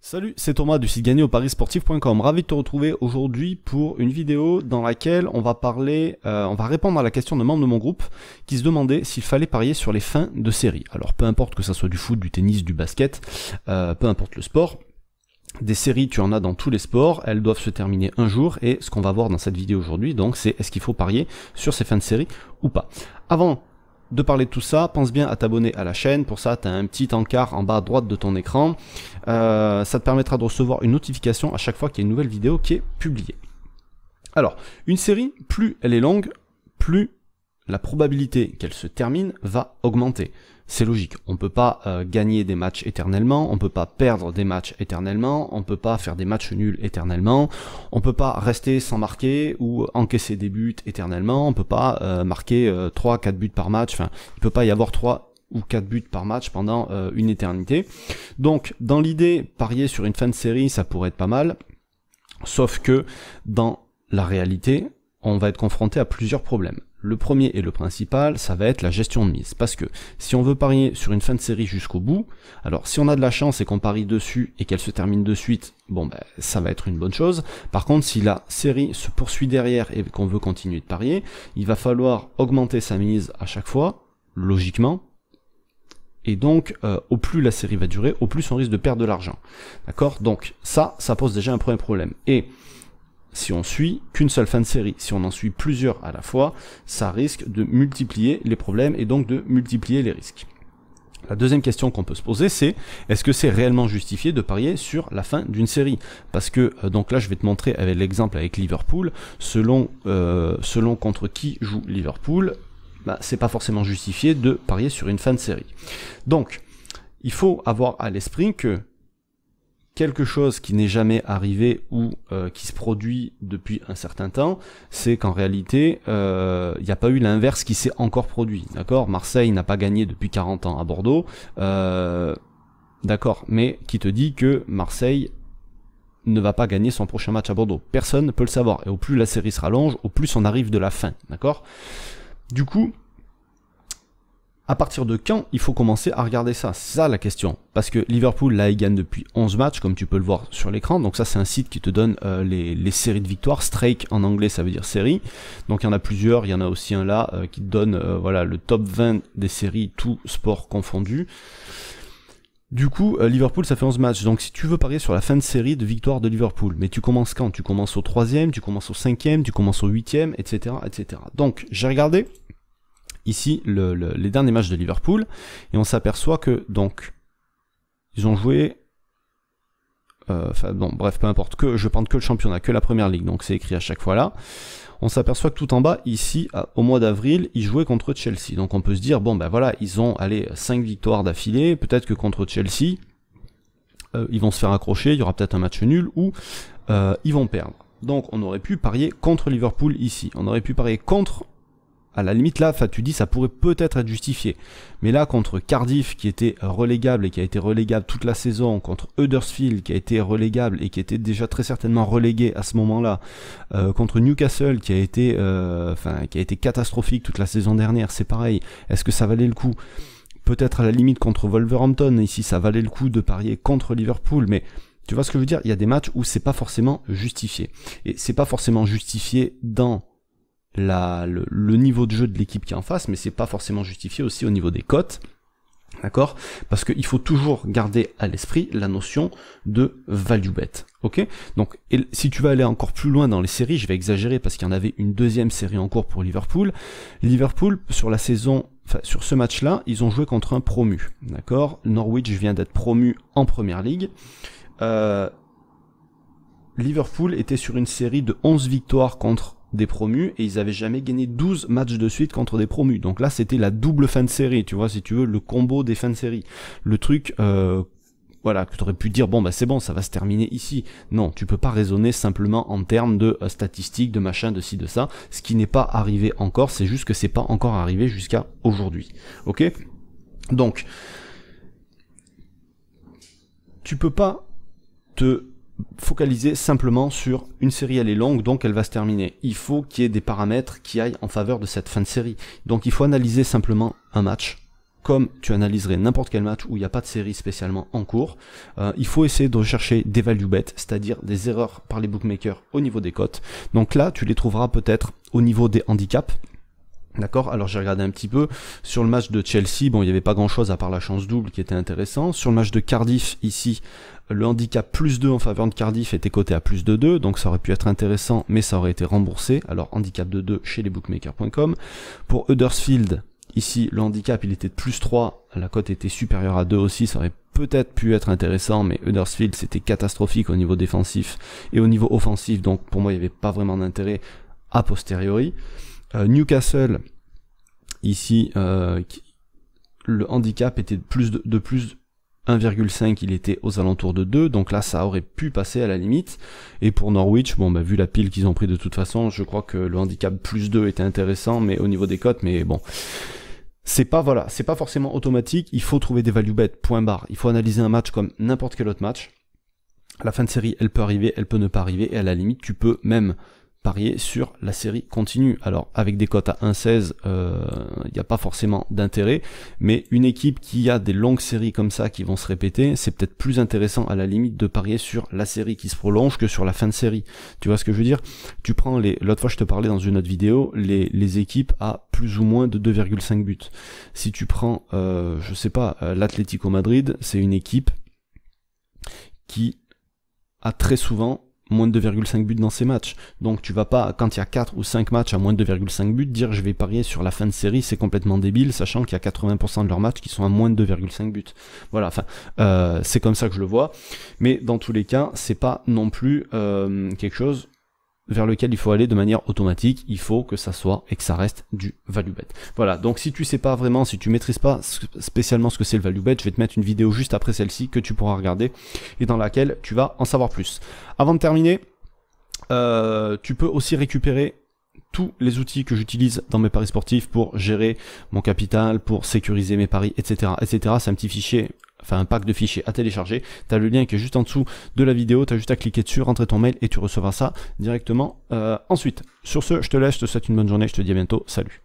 Salut, c'est Thomas du site gagnerauparissportif.com. Ravi de te retrouver aujourd'hui pour une vidéo dans laquelle on va répondre à la question d'un membre de mon groupe qui se demandait s'il fallait parier sur les fins de série. Alors peu importe que ça soit du foot, du tennis, du basket, peu importe le sport. Des séries, tu en as dans tous les sports, elles doivent se terminer un jour, et ce qu'on va voir dans cette vidéo aujourd'hui, donc c'est est-ce qu'il faut parier sur ces fins de série ou pas. Avant de parler de tout ça, pense bien à t'abonner à la chaîne. Pour ça, tu as un petit encart en bas à droite de ton écran. Ça te permettra de recevoir une notification à chaque fois qu'il y a une nouvelle vidéo qui est publiée. Alors, une série, plus elle est longue, plus la probabilité qu'elle se termine va augmenter. C'est logique, on peut pas gagner des matchs éternellement, on peut pas perdre des matchs éternellement, on peut pas faire des matchs nuls éternellement, on peut pas rester sans marquer ou encaisser des buts éternellement, on peut pas marquer 3-4 buts par match, enfin il peut pas y avoir 3 ou 4 buts par match pendant une éternité. Donc dans l'idée, parier sur une fin de série ça pourrait être pas mal, sauf que dans la réalité, on va être confronté à plusieurs problèmes. Le premier et le principal, ça va être la gestion de mise. Parce que si on veut parier sur une fin de série jusqu'au bout, alors si on a de la chance et qu'on parie dessus et qu'elle se termine de suite, bon ben ça va être une bonne chose. Par contre, si la série se poursuit derrière et qu'on veut continuer de parier, il va falloir augmenter sa mise à chaque fois, logiquement. Et donc, au plus la série va durer, au plus on risque de perdre de l'argent. D'accord? Donc ça pose déjà un premier problème. Et si on suit qu'une seule fin de série, si on en suit plusieurs à la fois, ça risque de multiplier les problèmes et donc de multiplier les risques. La deuxième question qu'on peut se poser, c'est est-ce que c'est réellement justifié de parier sur la fin d'une série? Parce que, donc là je vais te montrer avec l'exemple avec Liverpool, selon contre qui joue Liverpool, bah, c'est pas forcément justifié de parier sur une fin de série. Donc, il faut avoir à l'esprit que quelque chose qui n'est jamais arrivé ou qui se produit depuis un certain temps, c'est qu'en réalité, il n'y a pas eu l'inverse qui s'est encore produit. D'accord ? Marseille n'a pas gagné depuis 40 ans à Bordeaux. D'accord, mais qui te dit que Marseille ne va pas gagner son prochain match à Bordeaux? Personne ne peut le savoir. Et au plus la série se rallonge, au plus on arrive de la fin. D'accord ? Du coup, à partir de quand il faut commencer à regarder ça? C'est ça la question. Parce que Liverpool, là, il gagne depuis 11 matchs, comme tu peux le voir sur l'écran. Donc ça, c'est un site qui te donne les séries de victoires. Streak, en anglais, ça veut dire série. Donc il y en a plusieurs. Il y en a aussi un là qui te donne voilà, le top 20 des séries, tout sport confondu. Du coup, Liverpool, ça fait 11 matchs. Donc si tu veux parier sur la fin de série de victoire de Liverpool, mais tu commences quand? Tu commences au 3e, tu commences au 5e, tu commences au 8e, etc., etc. Donc, j'ai regardé ici les derniers matchs de Liverpool et on s'aperçoit que donc ils ont joué bon bref peu importe, que je prends que le championnat, que la première ligue, donc c'est écrit à chaque fois là. On s'aperçoit que tout en bas ici au mois d'avril ils jouaient contre Chelsea, donc on peut se dire bon ben voilà, ils ont 5 victoires d'affilée, peut-être que contre Chelsea ils vont se faire accrocher, il y aura peut-être un match nul ou ils vont perdre. Donc on aurait pu parier contre Liverpool ici, on aurait pu parier contre. À la limite là, tu dis ça pourrait peut-être être justifié. Mais là, contre Cardiff qui était relégable et qui a été relégable toute la saison, contre Huddersfield qui a été relégable et qui était déjà très certainement relégué à ce moment-là, contre Newcastle qui a été catastrophique toute la saison dernière, c'est pareil. Est-ce que ça valait le coup? Peut-être à la limite contre Wolverhampton, ici ça valait le coup de parier contre Liverpool, mais tu vois ce que je veux dire? Il y a des matchs où c'est pas forcément justifié. Et c'est pas forcément justifié dans le niveau de jeu de l'équipe qui est en face, mais c'est pas forcément justifié aussi au niveau des cotes, d'accord? Parce qu'il faut toujours garder à l'esprit la notion de value bet, ok? Donc, si tu vas aller encore plus loin dans les séries, je vais exagérer parce qu'il y en avait une deuxième série en cours pour Liverpool. Liverpool, sur la saison, enfin, sur ce match-là, ils ont joué contre un promu, d'accord? Norwich vient d'être promu en première ligue. Liverpool était sur une série de 11 victoires contre des promus et ils avaient jamais gagné 12 matchs de suite contre des promus. Donc là c'était la double fin de série, tu vois, si tu veux, le combo des fins de série. Le truc voilà, que tu aurais pu dire bon bah c'est bon, ça va se terminer ici. Non, tu peux pas raisonner simplement en termes de statistiques, de machin, de ci, de ça. Ce qui n'est pas arrivé encore, c'est juste que c'est pas encore arrivé jusqu'à aujourd'hui. OK? Donc tu peux pas te focaliser simplement sur une série, elle est longue, donc elle va se terminer. Il faut qu'il y ait des paramètres qui aillent en faveur de cette fin de série. Donc il faut analyser simplement un match, comme tu analyserais n'importe quel match où il n'y a pas de série spécialement en cours, il faut essayer de rechercher des value bets, c'est-à-dire des erreurs par les bookmakers au niveau des cotes. Donc là, tu les trouveras peut-être au niveau des handicaps. D'accord, alors j'ai regardé un petit peu, sur le match de Chelsea, bon il n'y avait pas grand chose à part la chance double qui était intéressant, sur le match de Cardiff ici, le handicap +2 en faveur de Cardiff était coté à +2, donc ça aurait pu être intéressant, mais ça aurait été remboursé, alors handicap de 2 chez lesbookmakers.com. Pour Huddersfield, ici le handicap il était de +3, la cote était supérieure à 2 aussi, ça aurait peut-être pu être intéressant, mais Huddersfield c'était catastrophique au niveau défensif et au niveau offensif, donc pour moi il n'y avait pas vraiment d'intérêt a posteriori. Newcastle, ici, le handicap était de plus 1,5, il était aux alentours de 2, donc là ça aurait pu passer à la limite. Et pour Norwich, bon bah vu la pile qu'ils ont pris de toute façon, je crois que le handicap +2 était intéressant, mais au niveau des cotes, mais bon. C'est pas forcément automatique, il faut trouver des value bets, point barre. Il faut analyser un match comme n'importe quel autre match. La fin de série, elle peut arriver, elle peut ne pas arriver, et à la limite, tu peux même parier sur la série continue. Alors avec des cotes à 1,16, il n'y a pas forcément d'intérêt, mais une équipe qui a des longues séries comme ça qui vont se répéter, c'est peut-être plus intéressant à la limite de parier sur la série qui se prolonge que sur la fin de série. Tu vois ce que je veux dire? Tu prends l'autre fois je te parlais dans une autre vidéo, les équipes à plus ou moins de 2,5 buts. Si tu prends, je sais pas, l'Atlético Madrid, c'est une équipe qui a très souvent moins de 2,5 buts dans ces matchs. Donc tu vas pas, quand il y a 4 ou 5 matchs à moins de 2,5 buts, dire je vais parier sur la fin de série, c'est complètement débile, sachant qu'il y a 80% de leurs matchs qui sont à moins de 2,5 buts. Voilà, enfin, c'est comme ça que je le vois. Mais dans tous les cas, c'est pas non plus quelque chose vers lequel il faut aller de manière automatique, il faut que ça soit et que ça reste du value bet. Voilà, donc si tu sais pas vraiment, si tu maîtrises pas spécialement ce que c'est le value bet, je vais te mettre une vidéo juste après celle-ci que tu pourras regarder et dans laquelle tu vas en savoir plus. Avant de terminer, tu peux aussi récupérer tous les outils que j'utilise dans mes paris sportifs pour gérer mon capital, pour sécuriser mes paris, etc., etc. C'est un petit fichier, enfin un pack de fichiers à télécharger. Tu as le lien qui est juste en dessous de la vidéo, tu as juste à cliquer dessus, rentrer ton mail et tu recevras ça directement ensuite. Sur ce, je te laisse, je te souhaite une bonne journée, je te dis à bientôt, salut.